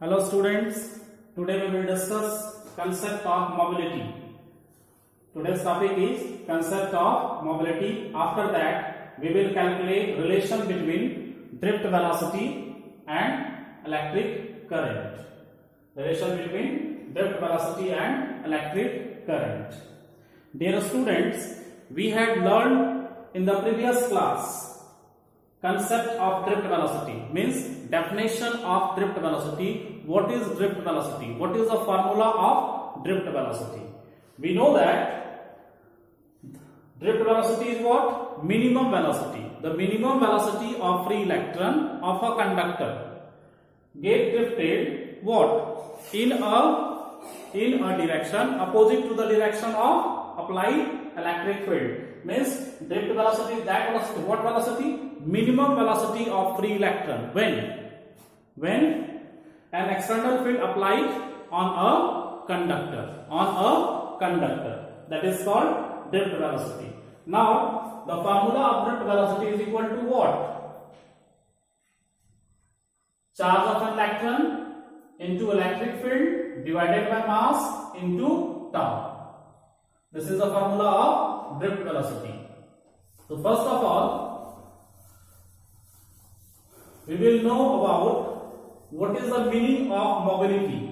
Hello students, today we will discuss concept of mobility. Today's topic is concept of mobility. After that, we will calculate relation between drift velocity and electric current. Relation between drift velocity and electric current. Dear students, we had learned in the previous class concept of drift velocity, means definition of drift velocity. What is drift velocity? What is the formula of drift velocity? We know that drift velocity is what? Minimum velocity. The minimum velocity of free electron of a conductor get drifted what? In a direction opposite to the direction of applied electric field. Means drift velocity is that velocity. What velocity? Minimum velocity of free electron. When an external field applied on a conductor. That is called drift velocity. Now the formula of drift velocity is equal to what? Charge of an electron into electric field divided by mass into tau. This is the formula of drift velocity. So first of all, we will know about what is the meaning of mobility.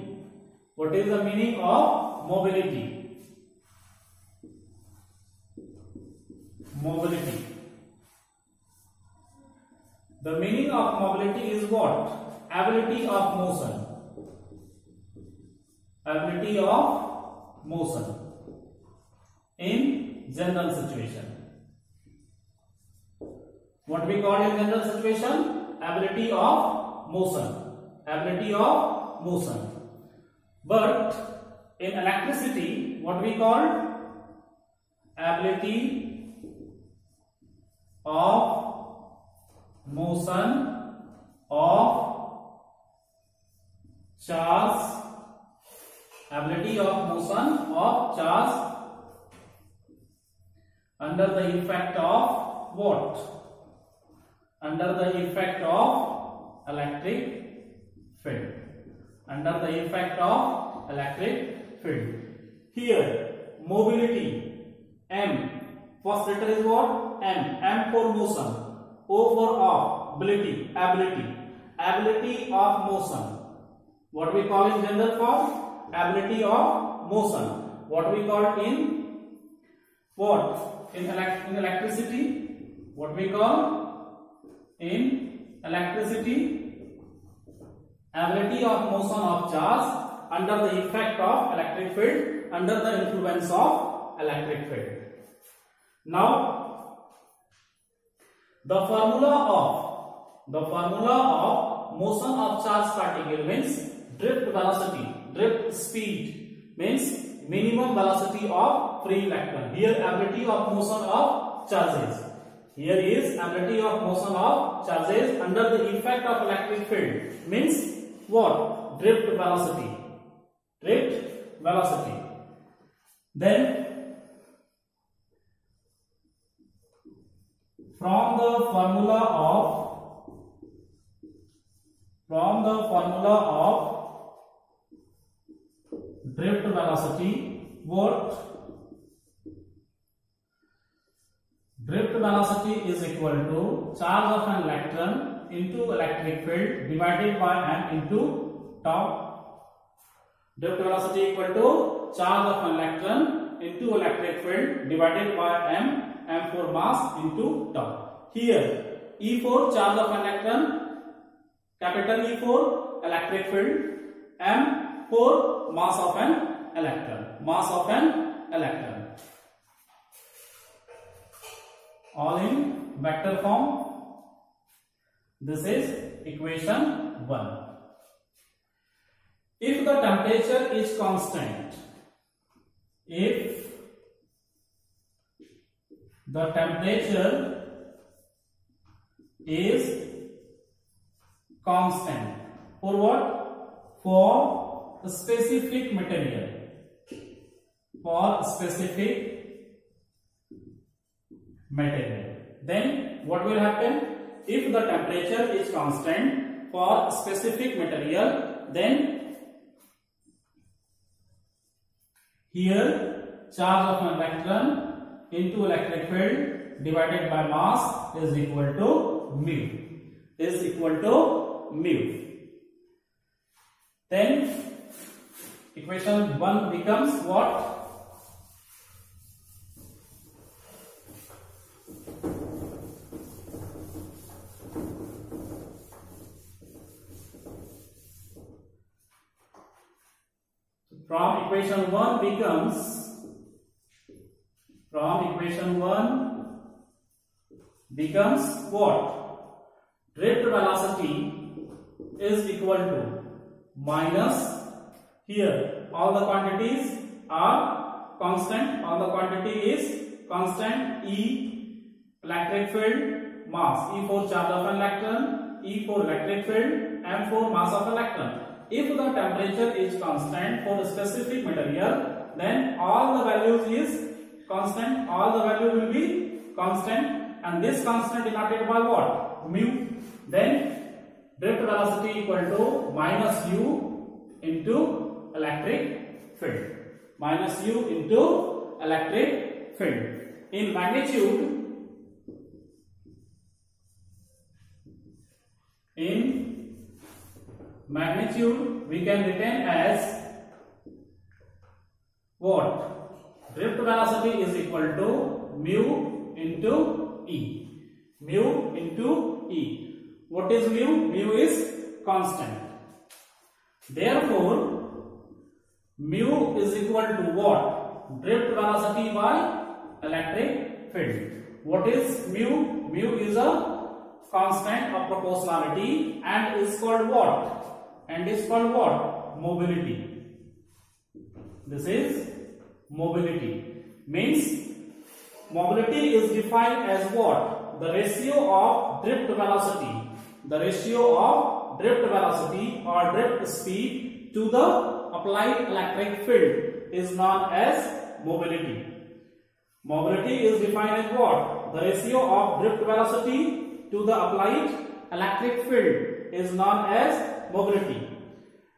What is the meaning of mobility? Mobility. The meaning of mobility is what? Ability of motion. Ability of motion in general situation. What we call in general situation? Ability of motion. Ability of motion. But in electricity, what we call? Ability of motion of charge. Ability of motion of charge under the effect of what? Under the effect of electric field. Under the effect of electric field. Here, mobility, M. First letter is what? M. M for motion. O for of. Ability. Ability of motion. What we call in general form? Ability of motion. What we call in what? In electricity? What we call? In electricity, ability of motion of charge under the effect of electric field, under the influence of electric field. Now, the formula of motion of charge particle means drift velocity, drift speed means minimum velocity of free electron. Here, ability of motion of charges. Here is ability of motion of charges under the effect of electric field means what? Drift velocity. Drift velocity. Then from the formula of drift velocity, what? Drift velocity is equal to charge of an electron into electric field divided by m into tau. Drift velocity equal to charge of an electron into electric field divided by m for mass into tau. Here, E for charge of an electron, capital E for electric field, m for mass of an electron. All in vector form. This is equation 1. If the temperature is constant, if the temperature is constant, for what? For specific material. For specific material. Then what will happen? If the temperature is constant for specific material, then here charge of an electron into electric field divided by mass is equal to mu. Then equation 1 becomes what? From equation 1 becomes what? Drift velocity is equal to minus, here all the quantities are constant, E electric field, mass, E for charge of an electron, E for electric field, M for mass of electron. If the temperature is constant for a specific material, then all the values is constant, all the value will be constant, and this constant denoted by what? Mu. Then drift velocity equal to minus u into electric field. Minus u into electric field. In magnitude we can retain as what? Drift velocity is equal to mu into E. Mu into E. What is mu? Mu is constant. Therefore, mu is equal to what? Drift velocity by electric field. What is mu? Mu is a constant of proportionality and is called what? Mobility. This is mobility. Means mobility is defined as what? The ratio of drift velocity. The ratio of drift velocity or drift speed to the applied electric field is known as mobility. Mobility is defined as what? The ratio of drift velocity to the applied electric field is known as mobility.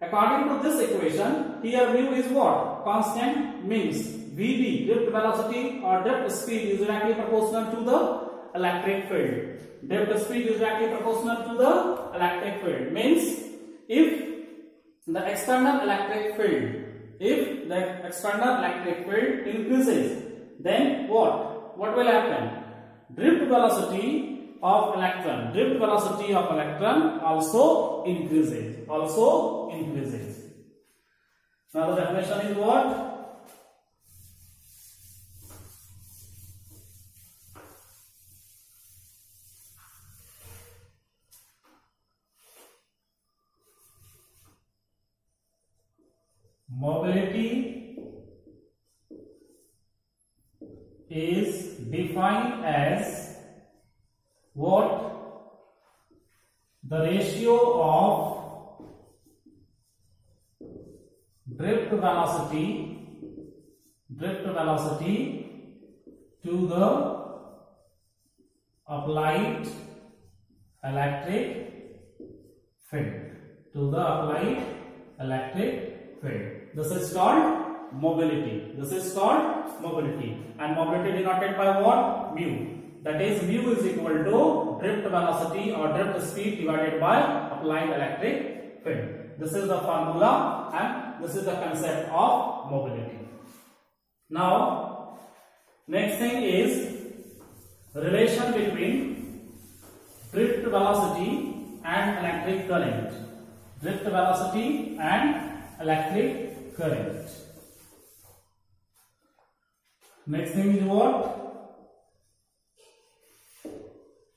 According to this equation, here mu is what? Constant, means Vd, drift velocity or drift speed, is directly proportional to the electric field. Drift speed is directly proportional to the electric field. Means if the external electric field increases, then what will happen? Drift velocity of electron also increases. Now the definition is what? Mobility is defined as what? The ratio of drift velocity to the applied electric field. This is called mobility. And mobility denoted by what? Mu. That is, mu is equal to drift velocity or drift speed divided by applied electric field. This is the formula and this is the concept of mobility. Now, next thing is relation between drift velocity and electric current. Drift velocity and electric current. Next thing is what?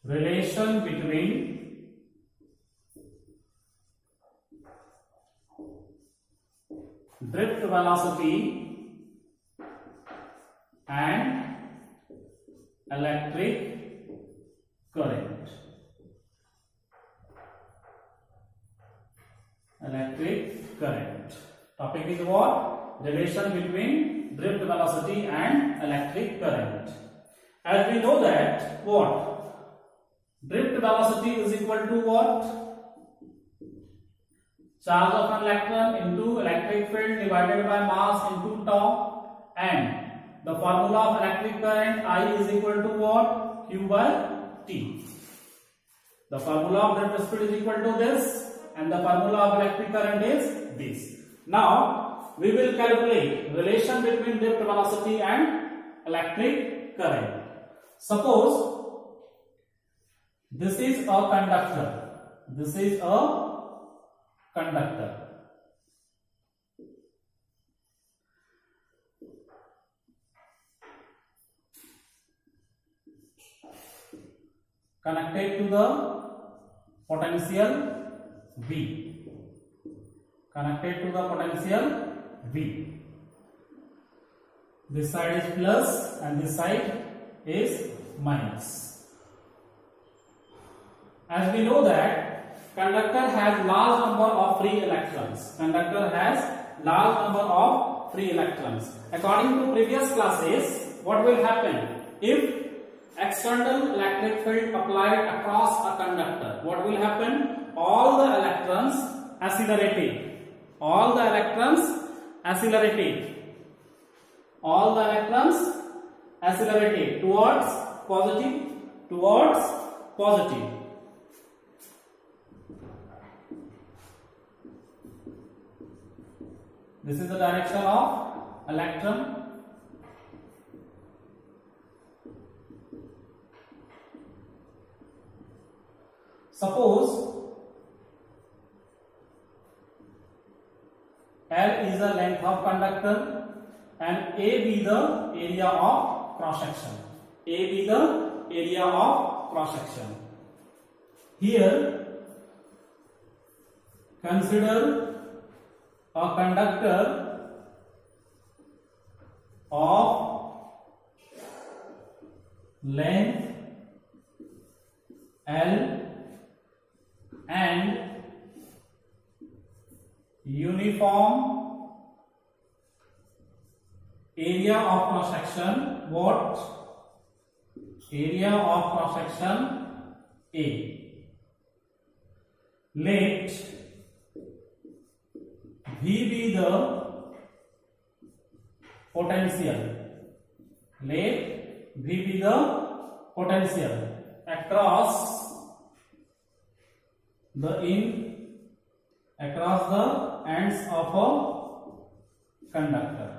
Relation between drift velocity and electric current. Topic is what? Relation between drift velocity and electric current. As we know that what? Drift velocity is equal to what? charge of an electron into electric field divided by mass into tau, and the formula of electric current I is equal to what? Q by T. The formula of electric field is equal to this, and the formula of electric current is this. Now we will calculate relation between drift velocity and electric current. Suppose this is a conductor. This is a conductor. Connected to the potential V. Connected to the potential V. This side is plus and this side is minus. As we know that conductor has large number of free electrons. Conductor has large number of free electrons. According to previous classes, what will happen if external electric field applied across a conductor? What will happen? All the electrons accelerated. All the electrons accelerated. All the electrons accelerated towards positive, towards positive. This is the direction of electron. Suppose L is the length of conductor and A be the area of cross section. A be the area of cross section. Here consider a conductor of length L and uniform area of cross section. What? Area of cross section A. Let V be the potential. Let V be the potential across the ends of a conductor.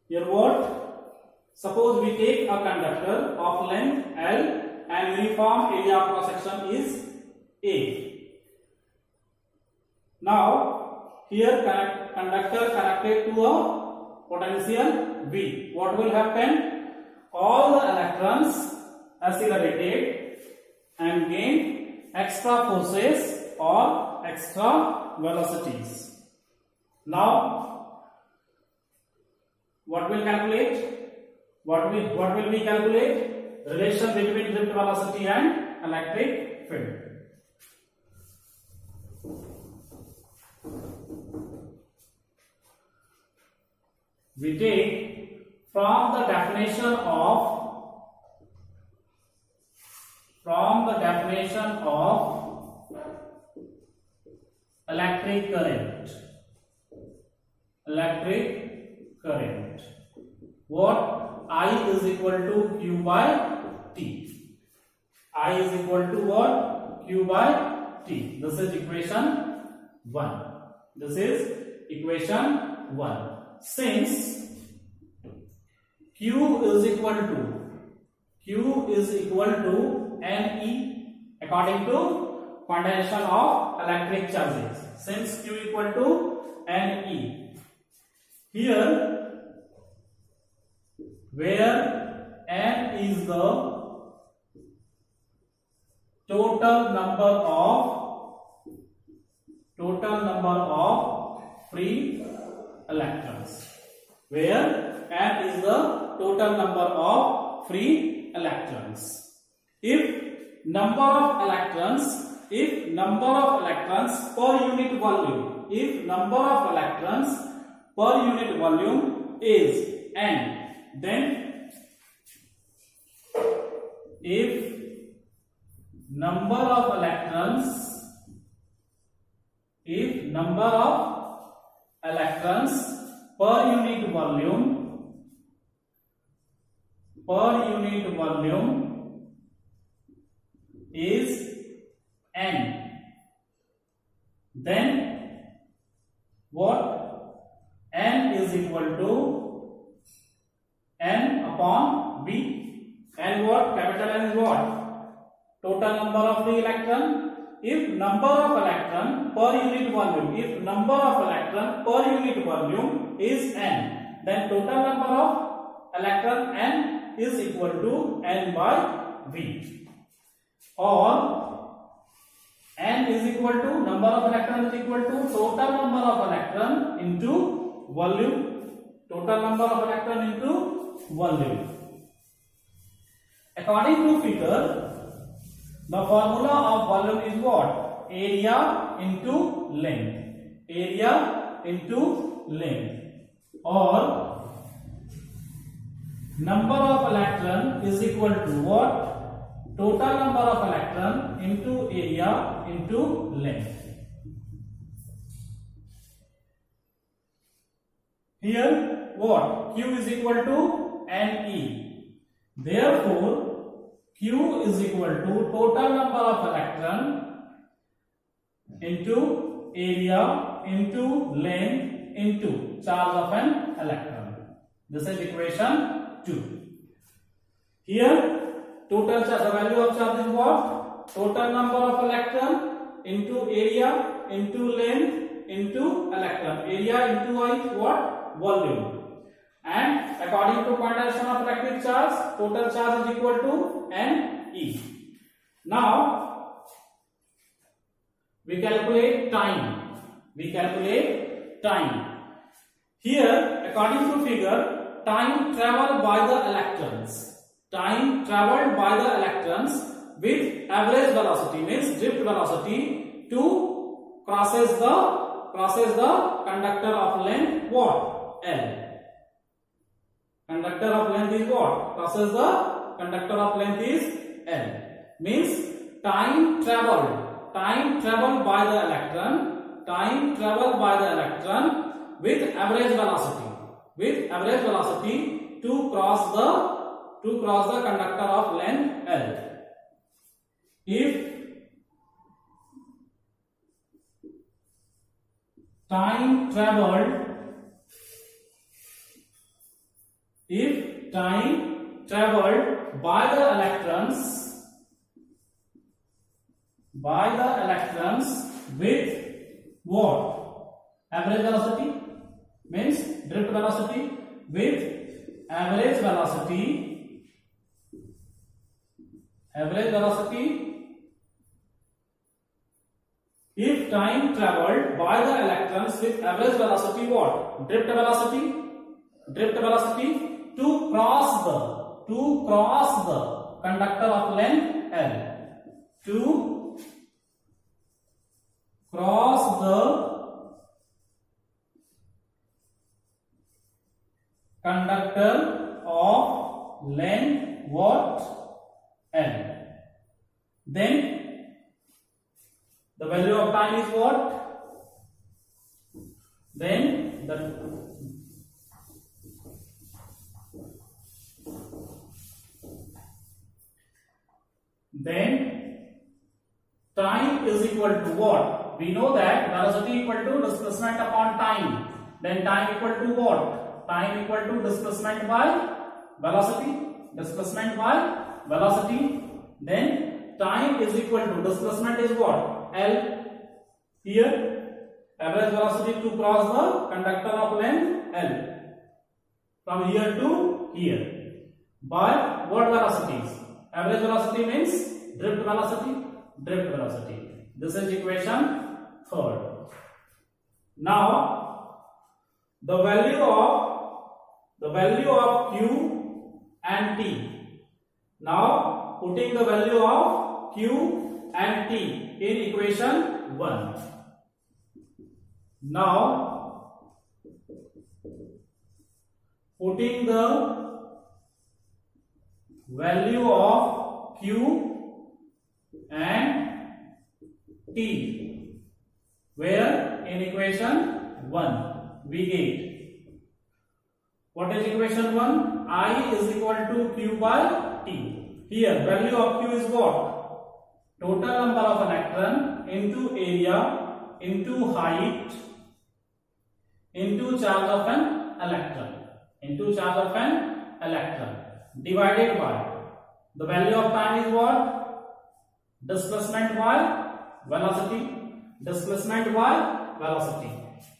Here what? Suppose we take a conductor of length L and uniform area of cross section is A. Now here conductor connected to a potential V. What will happen? All the electrons accelerated and gain extra forces or extra velocities. Now what will calculate? What will we calculate? Relation between drift velocity and electric field. We take from the definition of electric current. Electric current. What? I is equal to Q by T. I is equal to what? Q by T. This is equation 1. This is equation 1. Since Q is equal to Ne according to quantization of electric charges. Since Q equal to Ne, here where N is the total number of free electrons, where N is the total number of free electrons. If number of electrons per unit volume, is N, then if number of electrons, if number of electrons per unit volume is n, then what? N is equal to n upon b. And what? Capital N is what? Total number of free electron. If number of electron per unit volume, if number of electron per unit volume is n, then total number of electron n is equal to n by v. Or n is equal to, number of electron is equal to total number of electron into volume. Total number of electron into volume. According to figure, the formula of volume is what? Area into length. Area into length. Or number of electron is equal to what? Total number of electron into area into length. Here what? Q is equal to Ne. Therefore, Q is equal to total number of electron into area into length into charge of an electron. This is equation 2. Here total charge, the value of charge is what? Total number of electron into area into length into electron. Area into what? Volume. And according to quantization of electric charge, total charge is equal to Ne. Now we calculate time. Here, according to figure, time traveled by the electrons. Time traveled by the electrons with average velocity, means drift velocity, to crosses the conductor of length what? L. Conductor of length is what? Crosses the conductor of length is L. Means time traveled by the electron with average velocity to cross the conductor of length L. If time traveled by the electrons with what? Average velocity, means drift velocity, with average velocity if time traveled by the electrons with average velocity what? Drift velocity to cross the conductor of length L. To cross the conductor of length what? L. Then the value of time is what? Then time is equal to what? We know that velocity equal to displacement upon time. Then time equal to what? Time equal to displacement by velocity. Then time is equal to displacement is what? L. Here average velocity to cross the conductor of length L from here to here by what velocities? Average velocity means drift velocity. This is equation 3. Now the value of Q and T. Now putting the value of Q and T in equation 1. Now putting the value of Q and T, where in equation 1 we get, what is equation 1? I is equal to Q by T. Here value of Q is what? Total number of electron into area into height into charge of an electron divided by the value of time is what? Displacement by velocity.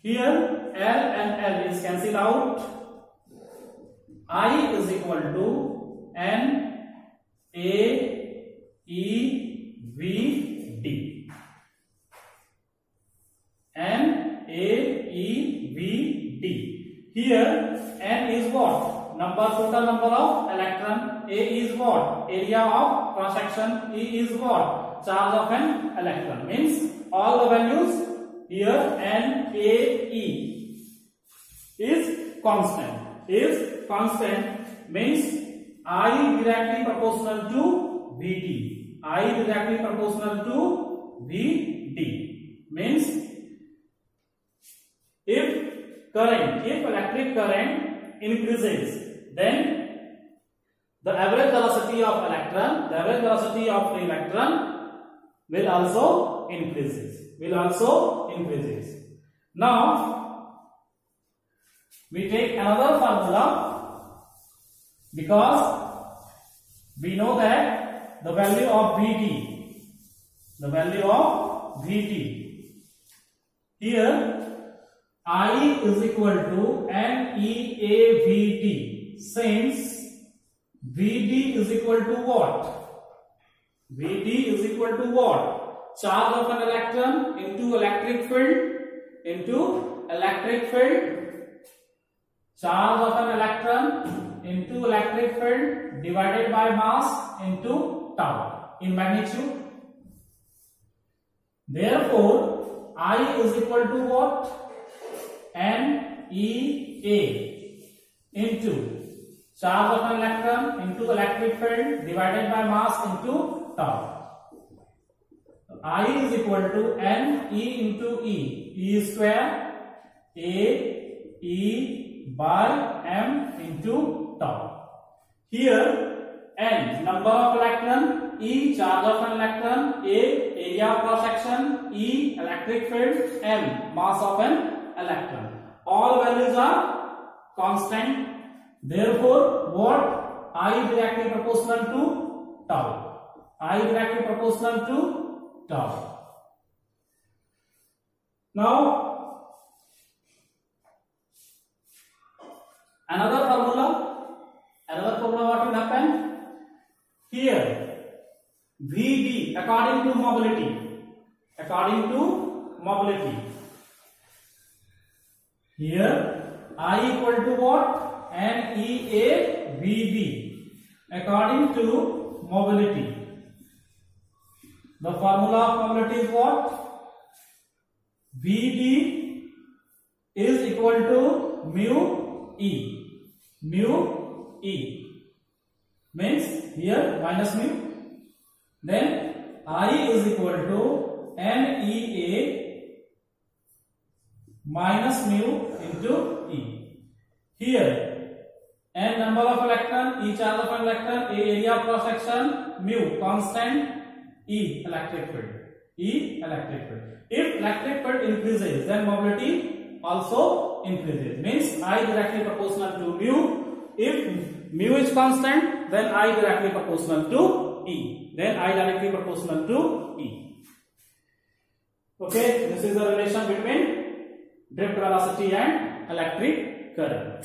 Here L and L is cancelled out. I is equal to N A E V D. N A E V D. Here N is what? Total number of electron. A is what? Area of cross section. E is what? Charge of an electron. Means all the values here N A E is constant. Means I directly proportional to VT. Means if electric current increases, then the average velocity of free electron will also increases. Now we take another formula, because we know that the value of VT here I is equal to NEAVT, since VD is equal to what? Charge of an electron into electric field. Charge of an electron into electric field divided by mass into tau in magnitude. Therefore, I is equal to what? NEA into charge of an electron into electric field divided by mass into tau. I is equal to NE into E square A E by M into tau. Here N number of electron, E charge of an electron, A area of cross section, E electric field, M mass of an electron. All values are constant. Therefore, what? I directly proportional to tau. Now, another formula what will happen? Here, VD according to mobility. Here, I equal to what? NEAVB according to mobility. The formula of mobility is what? VD is equal to mu E. Means here minus mu. Then I is equal to NEA minus mu into E. Here N number of electron, E charge of an electron, A area of cross section, mu constant, E electric field. If electric field increases, then mobility also increases. Means I directly proportional to mu. If mu is constant, then I directly proportional to E. Okay, this is the relation between drift velocity and electric current.